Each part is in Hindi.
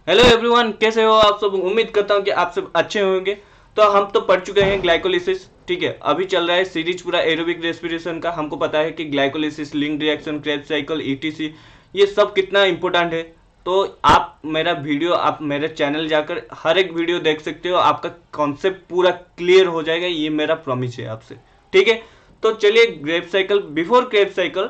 हेलो एवरीवन, कैसे हो आप सब। उम्मीद करता हूँ कि आप सब अच्छे होंगे। तो हम तो पढ़ चुके हैं ग्लाइकोलिसिस, ठीक है। अभी चल रहा है सीरीज पूरा एरोबिक रेस्पिरेशन का। हमको पता है कि glycolysis, link reaction, Krebs cycle, etc ये सब कितना इंपॉर्टेंट है। तो आप मेरा वीडियो, आप मेरे चैनल जाकर हर एक वीडियो देख सकते हो, आपका कॉन्सेप्ट पूरा क्लियर हो जाएगा, ये मेरा प्रॉमिस है आपसे, ठीक है। तो चलिए, grape cycle, before Kreb cycle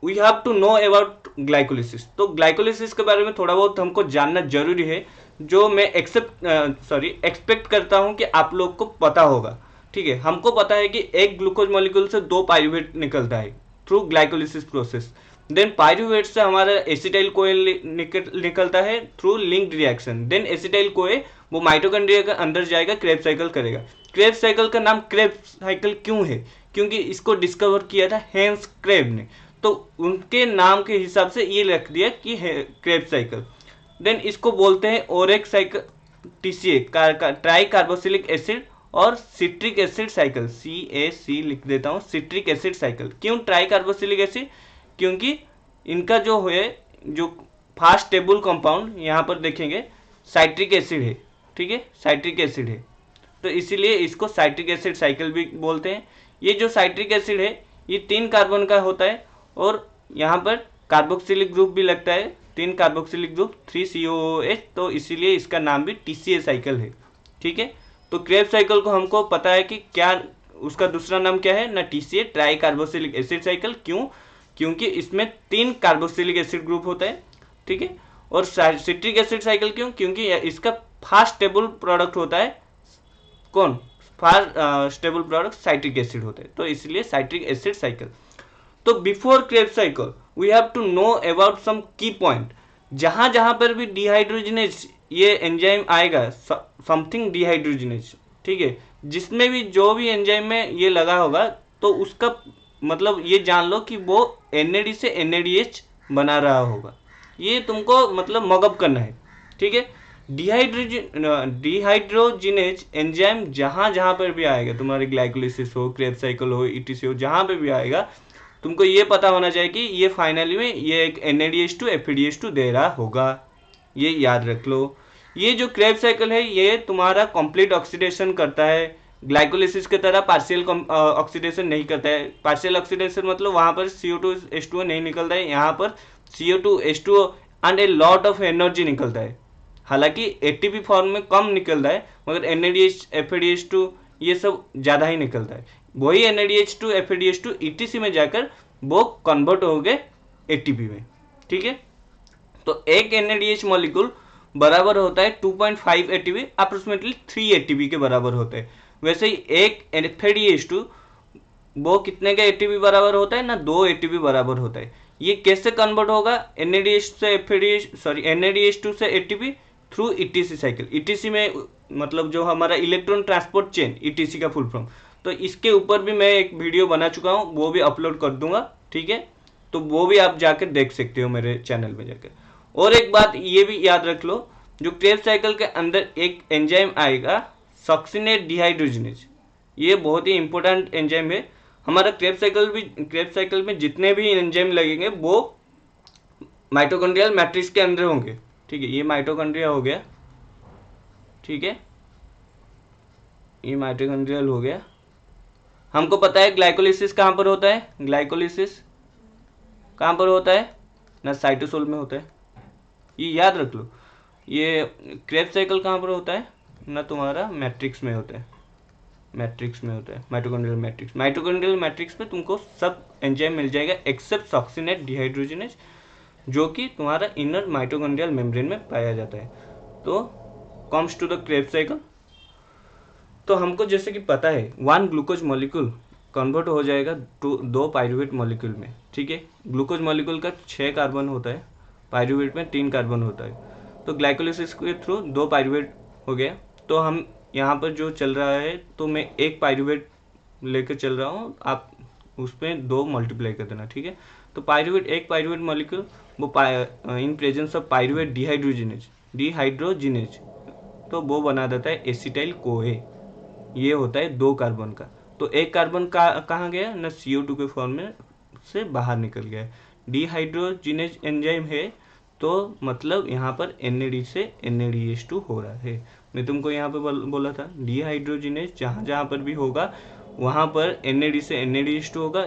we have to know about glycolysis. तो ग्लाइकोलिसिस के बारे में थोड़ा बहुत हमको जानना जरूरी है, जो मैं एक्सपेक्ट करता हूं कि आप लोग को पता होगा, ठीक है। हमको पता है कि एक ग्लूकोज मॉलिक्यूल से दो पाइरूवेट निकलता है through glycolysis process. Then pyruvate से हमारा एसिटाइल कोए निकलता है through linked reaction. Then acetyl CoA वो माइटोकॉन्ड्रिया के अंदर जाएगा, क्रेब साइकिल करेगा। क्रेब साइकिल का नाम क्रेब साइकिल क्यों है? क्योंकि इसको डिस्कवर किया था हेंस क्रेब ने, तो उनके नाम के हिसाब से ये रख दिया कि क्रेब साइकिल। देन इसको बोलते हैं ओरेक cycle, TCA tri carboxylic acid और सिट्रिक एसिड साइकिल, CAC लिख देता हूँ, सिट्रिक एसिड साइकिल। क्यों ट्राई कार्बोक्सिलिक एसिड? क्योंकि इनका जो है, जो फास्ट स्टेबल कंपाउंड यहाँ पर देखेंगे साइट्रिक एसिड है, ठीक है, साइट्रिक एसिड है। तो इसीलिए इसको साइट्रिक एसिड साइकिल भी बोलते हैं। ये जो साइट्रिक एसिड है ये 3 कार्बन का होता है, और यहाँ पर कार्बोक्सिलिक ग्रुप भी लगता है, 3 कार्बोक्सिलिक ग्रुप 3COOH, तो इसीलिए इसका नाम भी TCA साइकिल है, ठीक है। तो क्रेब साइकिल को हमको पता है कि क्या उसका दूसरा नाम क्या है ना, TCA try carboxylic acid cycle. क्यों? क्योंकि इसमें 3 कार्बोक्सिलिक एसिड ग्रुप होता है, ठीक है। और सिट्रिक एसिड साइकिल क्यों? क्योंकि इसका फास्ट स्टेबल प्रोडक्ट होता है, कौन? First stable product citric acid होते हैं, तो इसलिए साइट्रिक एसिड साइकिल। तो before Kreb cycle we have to know about some key point. जहां जहां पर भी डिहाइड्रोजिनेज ये एंजाइम आएगा, समथिंग डिहाइड्रोजिनेज, ठीक है, जिसमें भी जो भी एंजाइम में ये लगा होगा, तो उसका मतलब ये जान लो कि वो NAD से NADH बना रहा होगा। ये तुमको मतलब मगअप करना है, ठीक है। डिहाइड्रोजिनेज एंजाइम जहां जहां पर भी आएगा, तुम्हारे ग्लाइकोलिसिस हो, क्रेब साइकिल हो, ETC हो, जहां पर भी आएगा, तुमको ये पता होना चाहिए कि ये फाइनली में ये एक NADH2 FADH2 दे रहा होगा। ये याद रख लो। ये जो क्रेब साइकिल है ये तुम्हारा कंप्लीट ऑक्सीडेशन करता है, ग्लाइकोलिसिस की तरह पार्शियल ऑक्सीडेशन नहीं करता है। पार्शियल ऑक्सीडेशन मतलब वहां पर CO2H2O नहीं निकलता है, यहाँ पर CO2H2O and a lot of energy निकलता है। हालांकि ATP फॉर्म में कम निकलता है, मगर NADH FADH2 ये सब ज़्यादा ही निकलता है। वही NADH2 FADH2 ETC में जाकर वो कन्वर्ट हो गए ATP में, ठीक है। तो एक NADH मॉलिक्यूल बराबर होता है 2.5 ATP, अप्रोक्सीमेटली 3 ATP के बराबर होता है। वैसे ही एक FADH2 वो कितने का ATP बराबर होता है ना, 2 ATP बराबर होता है। ये कैसे कन्वर्ट होगा NADH से NADH2 से ATP? Through ETC cycle. ETC में मतलब जो हमारा इलेक्ट्रॉन ट्रांसपोर्ट चेन, ETC का फुल फॉर्म। तो इसके ऊपर भी मैं एक वीडियो बना चुका हूँ, वो भी अपलोड कर दूंगा, ठीक है। तो वो भी आप जाकर देख सकते हो मेरे चैनल में जाकर। और एक बात ये भी याद रख लो, जो क्रेब साइकिल के अंदर एक एंजाइम आएगा, सक्सिनेट डिहाइड्रोजिनेज। ये बहुत ही इंपॉर्टेंट एंजाइम है। हमारा क्रेब साइकिल में जितने भी एंजाइम लगेंगे वो माइटोकॉन्ड्रियल मैट्रिक्स के अंदर होंगे, ठीक है। ये माइटोकॉन्ड्रिया हो गया, ठीक है, ये माइटोकॉन्ड्रियल हो गया। हमको पता है ग्लाइकोलिसिस कहाँ पर होता है, ग्लाइकोलिसिस कहाँ पर होता है ना, साइटोसोल में होता है, ये याद रख लो। ये क्रेब साइकिल कहाँ पर होता है ना, तुम्हारा मैट्रिक्स में होता है, मैट्रिक्स में होता है, माइटोकॉन्ड्रियल मैट्रिक्स। माइटोकॉन्ड्रियल मैट्रिक्स पे तुमको सब एंजाइम मिल जाएगा एक्सेप्ट सक्सिनेट डिहाइड्रोजिनेज, जो कि तुम्हारा इनर माइटोकॉन्ड्रियल मेम्ब्रेन में पाया जाता है। तो comes to the Kreb cycle. तो हमको जैसे कि पता है 1 ग्लूकोज मॉलिक्यूल कन्वर्ट हो जाएगा 2 पाइरूवेट मॉलिक्यूल में, ठीक है। ग्लूकोज मॉलिक्यूल का 6 कार्बन होता है, पाइरूवेट में 3 कार्बन होता है। तो ग्लाइकोलिसिस के थ्रू 2 पाइरूवेट हो गया। तो हम यहाँ पर जो चल रहा है, तो मैं एक पाइरूवेट लेकर चल रहा हूँ, आप उसमें 2 मल्टीप्लाई कर देना, ठीक है। तो पाइरूवेट, एक पाइरूवेट मॉलिक्यूल वो in presence of pyruvate dehydrogenase, तो वो बना देता है एसिटाइल कोए। ये होता है 2 कार्बन का। तो एक कार्बन का कहाँ गया ना, CO2 के फॉर्म में से बाहर निकल गया। डिहाइड्रोजिनेज एंजाइम है, तो मतलब यहाँ पर NAD से NADH2 हो रहा है। मैं तुमको यहाँ पे बोला था डिहाइड्रोजिनेज जहाँ जहाँ पर भी होगा वहाँ पर NAD से NADH2 होगा,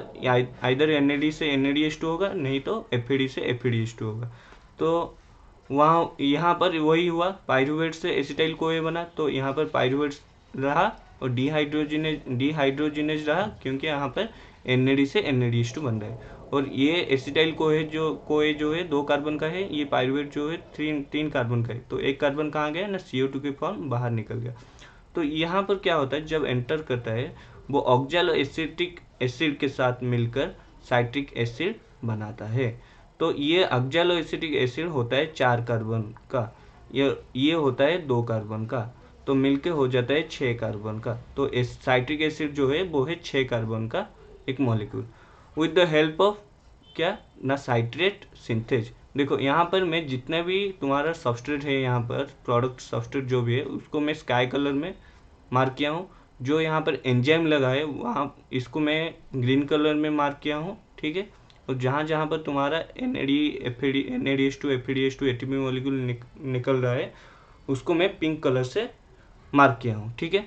आइदर NAD से NADH2 होगा, नहीं तो FAD से FADH2 होगा। तो वहाँ यहाँ पर वही हुआ, पायरुवेट से एसिटाइल कोए बना, तो यहाँ पर पायरुवेट रहा और डिहाइड्रोजिनेज रहा, क्योंकि यहाँ पर NAD से NADH2 बन रहा है। और ये एसिटाइल कोए जो है 2 कार्बन का है, ये पायरुवेट जो है 3 कार्बन का है। तो एक कार्बन कहाँ गया ना, CO2 के फॉर्म बाहर निकल गया। तो यहाँ पर क्या होता है, जब एंटर करता है वो ऑक्सैलो एसिटिक एसिड के साथ मिलकर साइट्रिक एसिड बनाता है। तो ये ऑक्सैलो एसिटिक एसिड होता है 4 कार्बन का, ये होता है 2 कार्बन का, तो मिलके हो जाता है 6 कार्बन का। तो साइट्रिक एसिड जो है वो है 6 कार्बन का एक molecule with the help of क्या ना साइट्रेट सिंथेज। देखो यहाँ पर मैं जितने भी तुम्हारा सबस्ट्रेट है, यहाँ पर प्रोडक्ट सबस्ट्रेट जो भी है उसको मैं स्काई कलर में मार्क किया हूँ। जो यहाँ पर एंजाइम लगा है वहाँ इसको मैं ग्रीन कलर में मार्क किया हूँ, ठीक है। और जहाँ जहाँ पर तुम्हारा NADH2 FADH2 ATP मॉलिक्यूल निकल रहा है उसको मैं पिंक कलर से मार्क किया हूँ, ठीक है।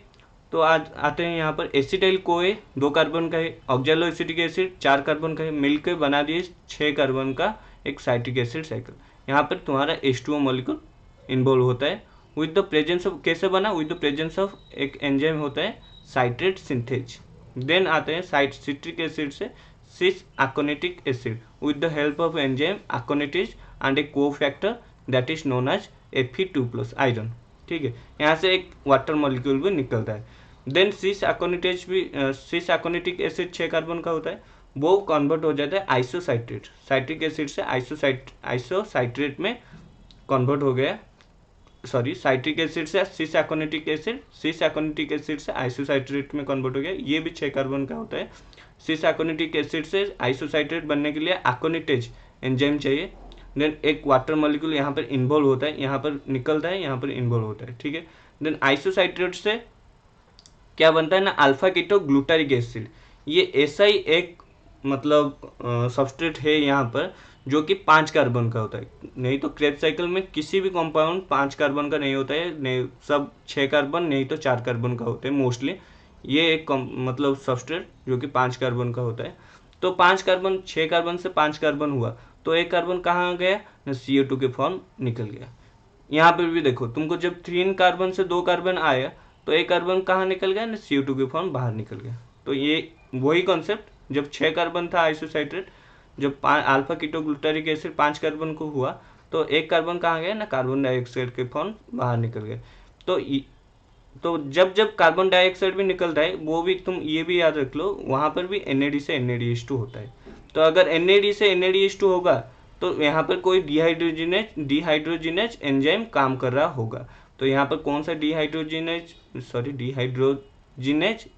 तो आज आते हैं यहाँ पर एसिटाइल कोए 2 कार्बन का है, ऑक्सैलो एसिटिक एसिड 4 कार्बन का है, मिलकर बना दिए 6 कार्बन का एक साइट्रिक एसिड साइकिल। यहाँ पर तुम्हारा H2O मॉलिक्यूल इन्वॉल्व होता है विद द प्रेजेंस ऑफ, कैसे बना, विद द प्रेजेंस ऑफ एक एंजाइम होता है साइट्रेट सिंथेज। देन आते हैं सिट्रिक एसिड से cis aconitic acid with the help of enzyme aconitase and a cofactor that is known as Fe2+ iron, ठीक है। यहाँ से एक वाटर मॉलिक्यूल भी निकलता है। देन सिस एकोनिटिक एसिड 6 कार्बन का होता है, वो कन्वर्ट हो जाता है आइसोसाइट्रेट, साइट्रिक एसिड से आइसोसाइट्रेट में कन्वर्ट हो गया, सॉरी साइट्रिक एसिड से सिस एकोनिटिक एसिड से आइसोसाइट्रेट में कन्वर्ट हो गया। ये भी 6 कार्बन का होता है। सिस एकोनिटिक एसिड से आइसोसाइट्रेट बनने के लिए एकोनिटेज एंजाइम चाहिए। देन एक वाटर मॉलिक्यूल यहाँ पर इन्वॉल्व होता है, यहाँ पर निकलता है, यहाँ पर इन्वॉल्व होता है, ठीक है। देन आइसोसाइट्रेट से क्या बनता है ना, अल्फा कीटो ग्लूटारिक एसिड। ये ऐसा ही एक मतलब सबस्ट्रेट है यहाँ पर जो कि 5 कार्बन का होता है। नहीं तो क्रेब्स साइकिल में किसी भी कंपाउंड 5 कार्बन का नहीं होता है, नहीं सब 6 कार्बन नहीं तो 4 कार्बन का होते हैं मोस्टली। ये एक मतलब सबस्ट्रेट जो कि 5 कार्बन का होता है। तो 5 कार्बन 6 कार्बन से 5 कार्बन हुआ, तो एक कार्बन कहाँ गया ना, CO2 के फॉर्म निकल गया। यहाँ पर भी देखो तुमको जब 3 कार्बन से 2 कार्बन आया तो एक कार्बन कहाँ निकल गया ना, CO2 के फॉर्म बाहर निकल गया। तो ये वही कॉन्सेप्ट, जब 6 कार्बन था आइसोसाइट्रेट, जब alpha keto glutaric acid 5 carbon को हुआ तो एक कार्बन कहाँ गया ना, कार्बन डाइऑक्साइड के फॉर्म बाहर निकल गए। तो जब जब कार्बन डाइऑक्साइड भी निकलता है वो भी तुम ये भी याद रख लो, वहाँ पर भी NAD से NADH2 होता है। तो अगर NAD से NADH2 होगा तो यहाँ पर कोई डिहाइड्रोजिनेज एंजाइम काम कर रहा होगा। तो यहाँ पर कौन सा डिहाइड्रोजिनेज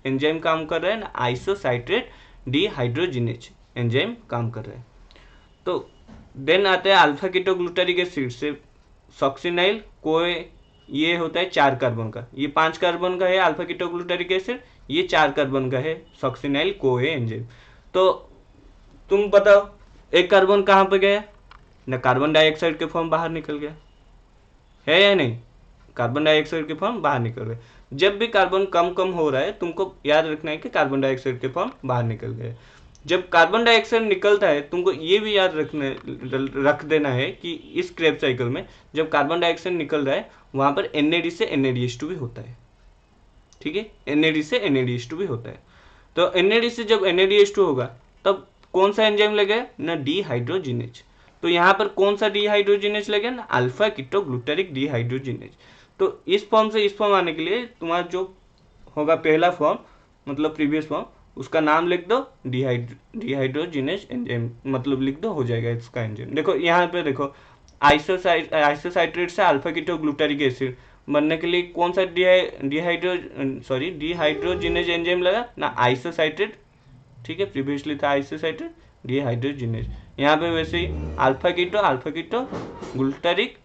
एंजाइम काम कर रहा है ना, आइसोसाइट्रेट डिहाइड्रोजिनेज एंजाइम काम कर रहा है। तो देन आता है अल्फा कीटो ग्लूटारिक एसिड से सॉक्सिनाइल कोए, ये होता है 4 कार्बन का, ये 5 कार्बन का है अल्फा कीटो ग्लूटारिक एसिड, ये 4 कार्बन का है सॉक्सिनाइल कोए एंजाइम। तो तुम बताओ एक कार्बन कहाँ पे गया ना, कार्बन डाइऑक्साइड के फॉर्म बाहर निकल गया है या नहीं, कार्बन डाइऑक्साइड के फॉर्म बाहर निकल गए। जब भी कार्बन कम हो रहा है तुमको याद रखना है कि कार्बन डाइऑक्साइड के फॉर्म बाहर निकल गए। जब कार्बन डाइऑक्साइड निकलता है तुमको ये भी याद रख देना है कि इस क्रेब्स साइकिल में जब कार्बन डाइऑक्साइड निकल रहा है वहां पर NAD से NADH2 भी होता है, ठीक है, NAD से NADH2 भी होता है। तो NAD से जब NADH2 होगा तब कौन सा एंजाइम लगेगा ना, डिहाइड्रोजिनेज। तो यहाँ पर कौन सा डिहाइड्रोजिनेज लगेगा ना, अल्फा कीटो ग्लूटारिक डिहाइड्रोजिनेज। तो इस फॉर्म से इस फॉर्म आने के लिए तुम्हारा जो होगा पहला फॉर्म मतलब प्रीवियस फॉर्म, उसका नाम लिख दो डिहाइड्रोजिनेज एंजाइम, मतलब लिख दो, हो जाएगा इसका एंजाइम। देखो यहाँ पे देखो आइसोसाइट्रेट से अल्फा कीटो ग्लूटारिक एसिड बनने के लिए कौन सा डिहाइड्रोजिनेज एंजाइम लगा ना, आइसोसाइट्रेट, ठीक है, प्रीवियसली था आइसोसाइट्रेट डिहाइड्रोजिनेज। यहाँ पे वैसे ही alpha keto glutaric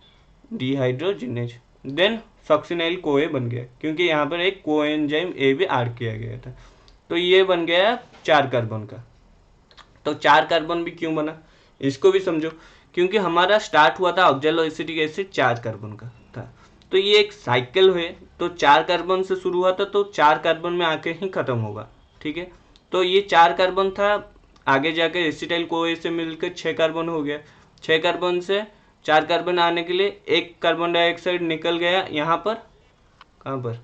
dehydrogenase, then succinyl CoA बन गया क्योंकि यहाँ पर एक कोएंजाइम ए भी ऐड किया गया था। तो ये बन गया 4 कार्बन का। तो 4 कार्बन भी क्यों बना इसको भी समझो क्योंकि हमारा स्टार्ट हुआ था ऑक्जेलो एसिटिक एसिड 4 कार्बन का था। तो ये एक साइकिल है, तो 4 कार्बन से शुरू हुआ था तो 4 कार्बन में आके ही खत्म होगा। ठीक है, तो ये 4 कार्बन था, आगे जाकर एसिटाइल कोए से मिलकर 6 कार्बन हो गया। 6 कार्बन से 4 कार्बन आने के लिए एक कार्बन डाइऑक्साइड निकल गया यहाँ पर, कहाँ पर,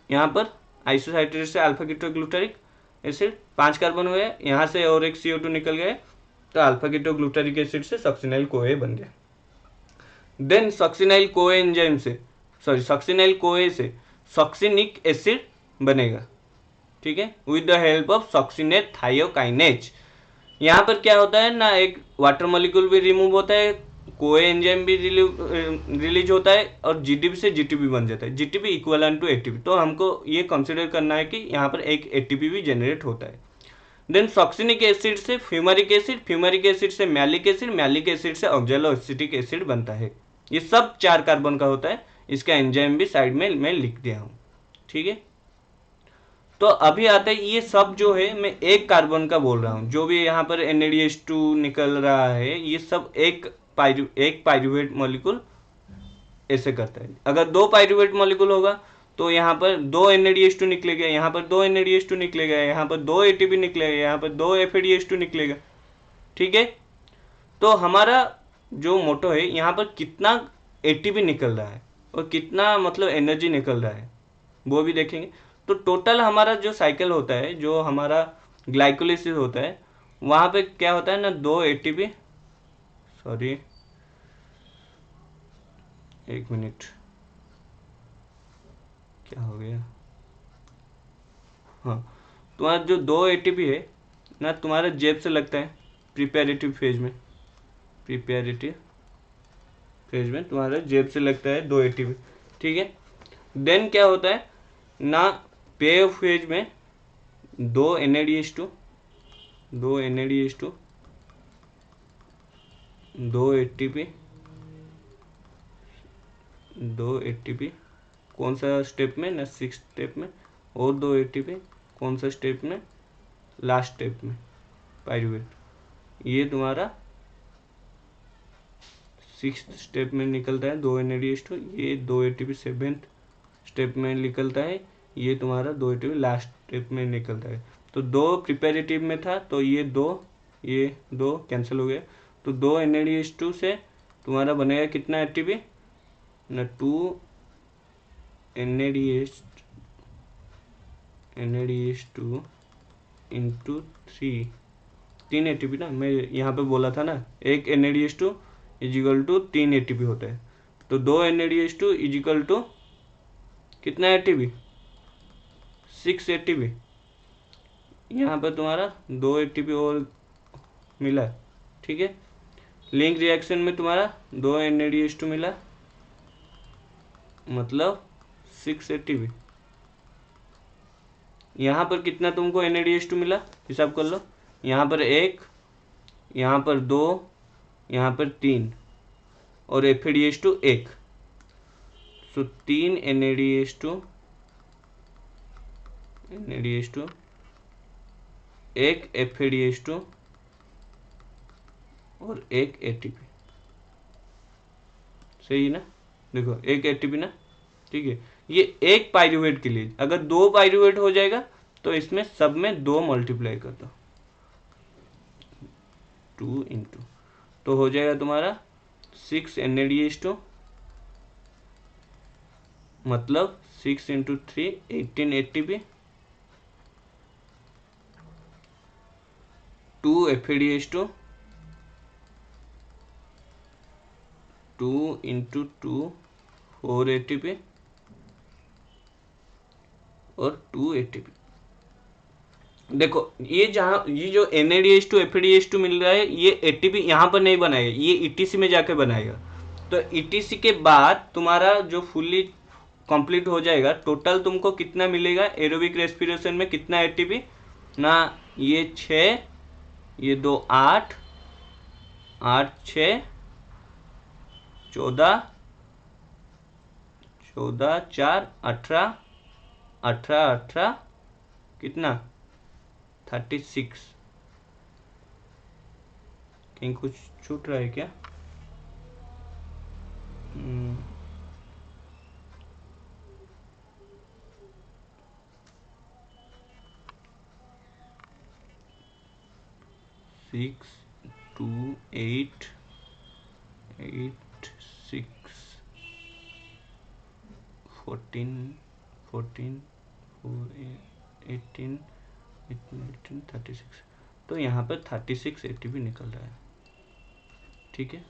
यहाँ पर आइसोसाइट्रेट से अल्फा कीटोग्लूटारिक एसिड 5 कार्बन हो गया, यहाँ से और एक CO2 निकल गया, तो अल्फा कीटोग्लूटारिक एसिड से सक्सिनाइल कोए बन गया। देन सक्सिनाइल कोए एंजाइम से, सॉरी सक्सिनाइल कोए से सक्सिनिक एसिड बनेगा। ठीक है, with the help of succinate thiokinase. यहाँ पर क्या होता है ना, एक वाटर मॉलिक्यूल भी रिमूव होता है, कोए एंजाइम भी रिलीज होता है, और जीटीपी से जीटीपी बन जाता है, जीटीपी इक्वलेंट टू एटीपी। तो हमको ये कंसिडर करना है कि यहाँ पर एक एटीपी भी जनरेट होता है। देन सक्सिनिक एसिड से फ्यूमरिक एसिड, फ्यूमरिक एसिड से मैलिक एसिड, मैलिक एसिड से ऑक्जेलो एसिटिक एसिड बनता है। ये सब 4 कार्बन का होता है। इसका एंजाइम भी साइड में मैं लिख दिया हूँ। ठीक है, तो अभी आता है, ये सब जो है मैं एक कार्बन का बोल रहा हूँ, जो भी यहाँ पर NADH2 निकल रहा है, ये सब एक पाइरुवेट मॉलिक्यूल ऐसे करता है। अगर 2 पाइरुवेट मॉलिक्यूल होगा तो यहाँ पर 2 NADH2 निकलेगा, यहाँ पर 2 NADH2 निकलेगा, यहाँ पर 2 ATP निकलेगा, यहाँ पर 2 FADH2 निकलेगा। ठीक है, तो हमारा जो मोटो है, यहाँ पर कितना ATP निकल रहा है और कितना मतलब एनर्जी निकल रहा है वो भी देखेंगे। तो टोटल हमारा जो साइकिल होता है, जो हमारा ग्लाइकोलिसिस होता है, वहाँ पे क्या होता है ना, 2 ATP, सॉरी एक मिनट, क्या हो गया, हाँ, तुम्हारा जो 2 ATP है ना, तुम्हारा जेब से लगता है प्रिपेरेटिव फेज में, प्रिपेरेटिव फेज में तुम्हारा जेब से लगता है 2 ATP। ठीक है, देन क्या होता है ना, पे फेज में 2 NADH2, 2 NADH2, 2 ATP, 2 ATP, कौन सा स्टेप में ना, 6 स्टेप में, और 2 ATP कौन सा स्टेप में, लास्ट स्टेप में, पाइरुवेट। ये तुम्हारा 6th स्टेप में निकलता है 2 NADH2, ये 2 ATP 7th स्टेप में निकलता है, ये तुम्हारा 2 ATP लास्ट स्टेप में निकलता है। तो 2 प्रिपेरेटिव में था, तो ये 2 कैंसिल हो गया, तो 2 NADH2 से तुम्हारा बनेगा कितना ATP ना, 2 NADH2 इंटू 3 ATP ना, मैं यहाँ पे बोला था ना, एक NADH2 इजिकल टू 3 ATP होता है, तो 2 NADH2 इजिकल टू कितना ATP, 6 ATP। यहाँ पर तुम्हारा 2 ATP और मिला। ठीक है, लिंक रिएक्शन में तुम्हारा 2 NADH2 मिला, मतलब 6 ATP। यहाँ पर कितना तुमको NADH2 मिला, हिसाब कर लो, यहाँ पर 1, यहाँ पर 2, यहाँ पर 3, और FADH2 1, सो 3 NADH2, 1 FADH2 और 1 ATP। सही है ना, देखो 1 ATP ना। ठीक है, ये एक पाइरुवेट के लिए, अगर 2 पाइरुवेट हो जाएगा तो इसमें सब में 2 मल्टीप्लाई कर दो, 2 इंटू, तो हो जाएगा तुम्हारा 6 NADH2, मतलब 6 into 3 18 ATP, 2 FADH2, 2 into 2 4 ATP और 2 ATP। देखो ये जो NADH2 FADH2 मिल रहा है, ये ATP यहाँ पर नहीं बनाएगा, ये ETC में जाके बनाएगा। तो ETC के बाद तुम्हारा जो फुल्ली कंप्लीट हो जाएगा, टोटल तुमको कितना मिलेगा एरोबिक रेस्पिरेशन में, कितना ATP ना, ये 6, ये 2 8, 8 6 14, 14 4 18, 18 18 कितना 36, कहीं कुछ छूट रहा है क्या? 36 तो यहाँ पर 36 एटीपी निकल रहा है। ठीक है,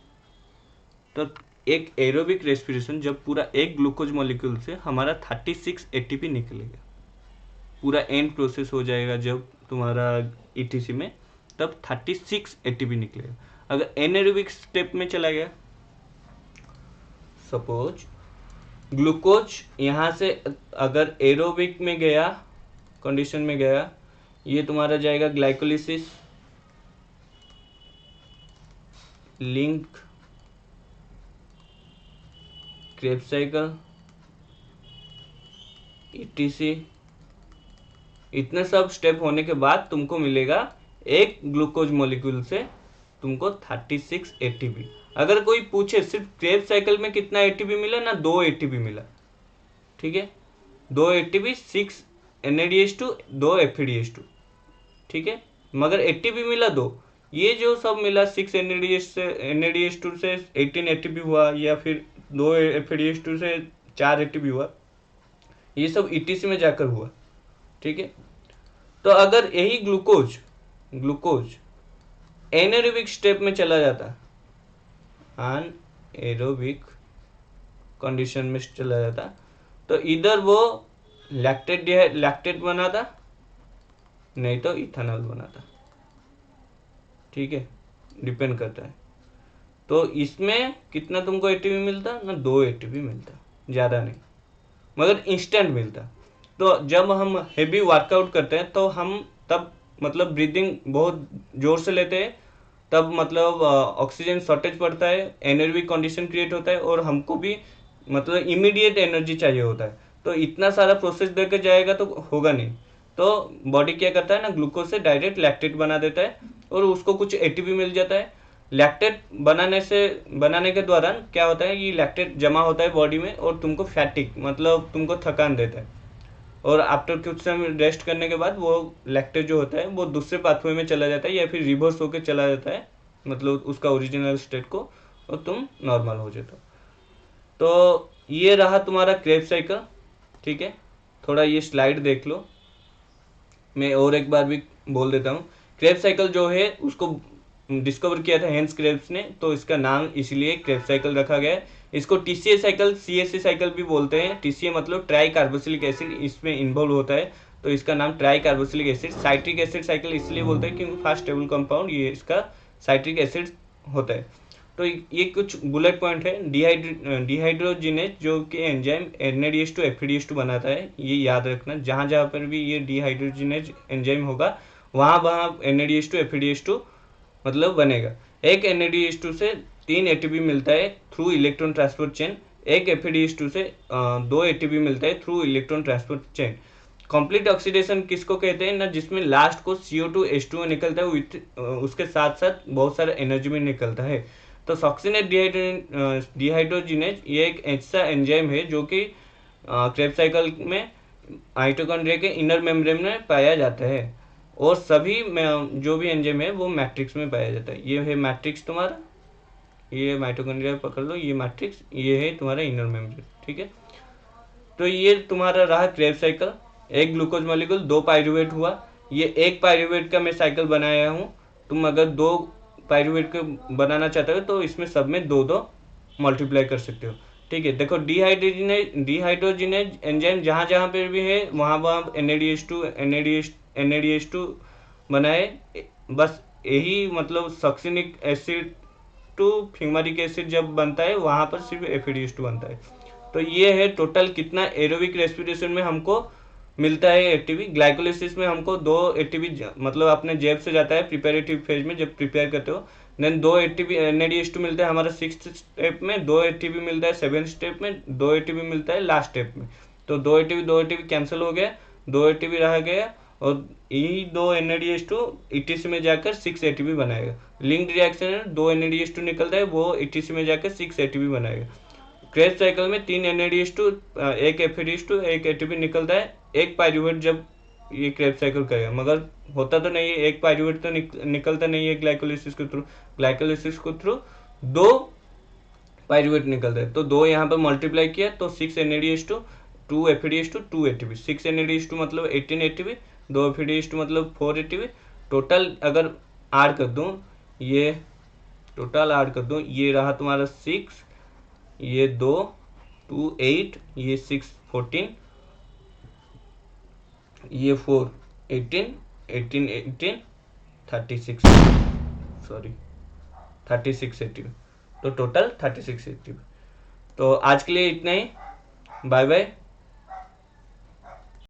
तो एक एरोबिक रेस्पिरेशन जब पूरा एक ग्लूकोज मॉलिक्यूल से हमारा 36 एटीपी निकलेगा, पूरा एंड प्रोसेस हो जाएगा जब तुम्हारा ईटीसी में, तब 36 एटीपी निकलेगा। अगर एनारोबिक स्टेप में चला गया, सपोज ग्लूकोज यहाँ से अगर एरोबिक में गया, कंडीशन में गया, ये तुम्हारा जाएगा glycolysis, link, Krebs cycle, etc, इतने सब स्टेप होने के बाद तुमको मिलेगा एक ग्लूकोज मॉलिक्यूल से तुमको 36 एटीपी। अगर कोई पूछे सिर्फ क्रेब्स साइकिल में कितना एटीपी मिला ना, 2 एटीपी मिला। ठीक है, 2 एटीपी, 6 NADH2, 2 FADH2। ठीक है, मगर एटीपी मिला 2। ये जो सब मिला 6 NADH2 से 18 एटीपी हुआ, या फिर 2 FADH2 से 4 एटीपी हुआ, ये सब ईटीसी में जाकर हुआ। ठीक है, तो अगर यही ग्लूकोज एनारोबिक स्टेप में चला जाता, एनारोबिक कंडीशन में चला जाता, तो इधर वो लैक्टेट बनाता, नहीं तो इथेनॉल बनाता। ठीक है, डिपेंड करता है। तो इसमें कितना तुमको एटीपी मिलता ना, 2 एटीपी मिलता, ज़्यादा नहीं, मगर इंस्टेंट मिलता। तो जब हम हेवी वर्कआउट करते हैं तो हम तब मतलब ब्रीदिंग बहुत जोर से लेते हैं, तब मतलब ऑक्सीजन शॉर्टेज पड़ता है, एनर्जिक कंडीशन क्रिएट होता है, और हमको भी मतलब इमीडिएट एनर्जी चाहिए होता है। तो इतना सारा प्रोसेस देकर जाएगा तो होगा नहीं, तो बॉडी क्या करता है ना, ग्लूकोज से डायरेक्ट लैक्टेट बना देता है, और उसको कुछ एटीपी मिल जाता है। लैक्टेट बनाने के दौरान क्या होता है, ये लैक्टेट जमा होता है बॉडी में, और तुमको फैटिक मतलब तुमको थकान देता है, और आफ्टर कुछ समय रेस्ट करने के बाद वो लैक्टेट जो होता है वो दूसरे पाथवे में चला जाता है, या फिर रिवर्स होकर चला जाता है, मतलब उसका ओरिजिनल स्टेट को, और तुम नॉर्मल हो जाते हो। तो ये रहा तुम्हारा क्रेब्स साइकिल। ठीक है, थोड़ा ये स्लाइड देख लो, मैं और एक बार भी बोल देता हूँ। क्रेब्स साइकिल जो है उसको डिस्कवर किया था हेंस क्रेब्स ने, तो इसका नाम इसलिए क्रेब्स साइकिल रखा गया है। इसको टीसीए साइकिल, सीएससी साइकिल भी बोलते हैं। टीसीए मतलब ट्राई कार्बोक्सिलिक एसिड इसमें इन्वॉल्व होता है, तो इसका नाम try carboxylic acid. Citric acid cycle इसलिए बोलते हैं क्योंकि फर्स्ट स्टेबल कंपाउंड ये इसका साइट्रिक एसिड होता है। तो ये कुछ बुलेट पॉइंट है। डिहाइड्रोजिनेज जो कि एंजाइम NADH2 FADH2 बनाता है, ये याद रखना। जहाँ जहाँ पर भी ये डिहाइड्रोजिनेज एंजाइम होगा वहाँ वहाँ NADH2 FADH2 मतलब बनेगा। एक NADH2 से 3 ATP मिलता है थ्रू इलेक्ट्रॉन ट्रांसपोर्ट चेन, एक FADH2 से 2 ATP मिलता है through electron transport chain. Complete oxidation किसको कहते हैं ना, जिसमें लास्ट को CO2 H2O निकलता है, उसके साथ साथ बहुत सारा एनर्जी में निकलता है। तो सक्सिनेट डिहाइड्रोजिनेज ये एक ऐसा एंजाइम है जो कि क्रेब्स साइकिल में माइटोकॉन्ड्रिया के इनर मेम्ब्रेन में पाया जाता है, और सभी जो भी एंजाइम है वो मैट्रिक्स में पाया जाता है। ये है मैट्रिक्स तुम्हारा, ये माइटोकॉन्ड्रिया पकड़ लो, ये मैट्रिक्स, ये है तुम्हारा इनर मेम्ब्रेन। ठीक है, तो ये तुम्हारा रहा क्रेब्स साइकिल। एक ग्लूकोज मॉलिक्यूल, 2 पाइरूवेट हुआ। ये एक पाइरूवेट का मैं साइकिल बनाया हूँ। तुम अगर 2 पाइरूवेट को बनाना चाहते हो तो इसमें सब में 2-2 मल्टीप्लाई कर सकते हो। ठीक है, देखो डिहाइड्रोजिनेज एंजाइम जहाँ जहाँ पे भी है वहाँ वहाँ NADH2 बनाए। बस यही मतलब सक्सिनिक एसिड टू फिगमारिक एसिड जब बनता है वहाँ पर सिर्फ FADH2 बनता है। तो ये है टोटल कितना एरोबिक रेस्पिरेशन में हमको मिलता है एटीपी। ग्लाइकोलिसिस में हमको 2 एटीपी मतलब अपने जेब से जाता है प्रिपेरेटिव फेज में, जब प्रिपेयर करते हो। देन 2 एटीपी NADH2 मिलता है हमारा 6th स्टेप में, 2 एटीपी मिलता है 7th स्टेप में, 2 एटीपी मिलता है लास्ट स्टेप में। तो 2 एटीपी कैंसिल हो गया, 2 एटीपी रह गया, और ये दो NADH2 ETC में जाकर 6 ATP बनाएगा। लिंक्ड रिएक्शन है, दो NADH2 निकलता है, वो ETC में जाकर 6 ATP बनाएगा। क्रेब्स साइकिल में 3 NADH2 एक FADH2 एक ATP निकलता है, एक पाइरूवेट जब ये क्रेब्स साइकिल करेगा, मगर होता तो नहीं है, एक पाइरूवेट तो निकलता नहीं है ग्लाइकोलिसिस के थ्रू। ग्लाइकोलिसिस के थ्रू दो पाइरूवेट निकलता है, तो दो यहाँ पर मल्टीप्लाई किया तो 6 NADH2 2 FADH2 2 ATP। 6 NADH2 मतलब 18 ATP, 2 FADH2 मतलब 4 ATP। टोटल अगर ऐड कर दूं, ये टोटल ऐड कर दूं, ये रहा तुम्हारा 6, ये 2 2 8, ये 6 14, ये 4 18 18 18 36, सॉरी 36 ATP। तो टोटल 36 ATP। तो आज के लिए इतना ही, बाय बाय।